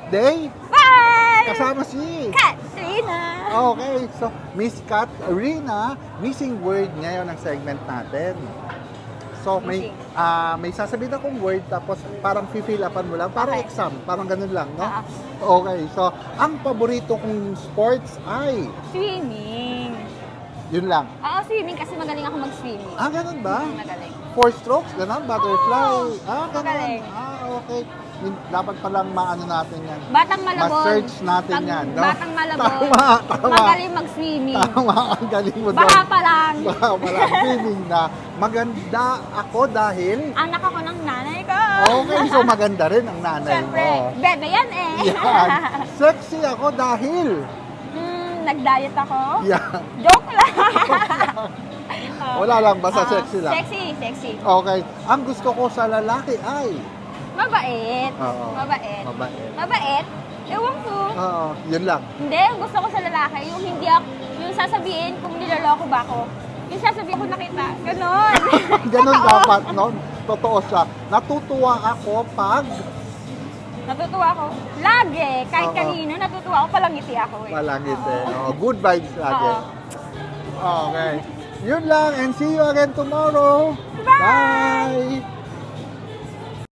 birthday. Bye! Kasama si... Katrina! Okay, so Miss Katrina, missing word ngayon ang segment natin. So may may sasabihin akong word tapos parang fill upan mo lang, parang Okay. exam, parang ganun lang, no? Ah. Okay, so ang paborito kong sports ay Swimming. yun lang. Oo, swimming kasi magaling ako mag-swimming. Ah, ganun ba? Magaling. 4 strokes, ganun, butterfly. Ah, ganun. Magaling. Ah, okay. Dapat palang maano natin yan. Batang Malabon. Ma-search natin Pag yan, no? Batang Malabon. Tama. Magaling mag-swimming. Tama, ang galing mo doon. Baka pa lang. Baka pala, feeling na maganda ako dahil... Anak ako ng nanay ko. Okay, so maganda rin ang nanay Siyempre, mo. bebe yan eh. Yan. Sexy ako dahil... Nag-diet ako. Yan. Joke lang. Wala lang, basta sexy lang. Sexy. Okay, ang gusto ko sa lalaki ay... Mabait. Oo. Mabait. Mabait. Mabait? Ewan ko. Oo, yun lang. Hindi, ang gusto ko sa lalaki, yung hindi ako, yung sasabihin kung niloloko ba ako. Yung sasabihin ko nakita, ganon. Ganon Totoo. dapat, no? Totoo siya. Natutuwa ako pag... Natutuwa ako. Lagi, kahit Oo. kanino, natutuwa ako, palangiti ako eh. Malangit eh. Oo. Oh, good vibes lagi. Oo. Okay. Yun lang and see you again tomorrow. Bye! Bye!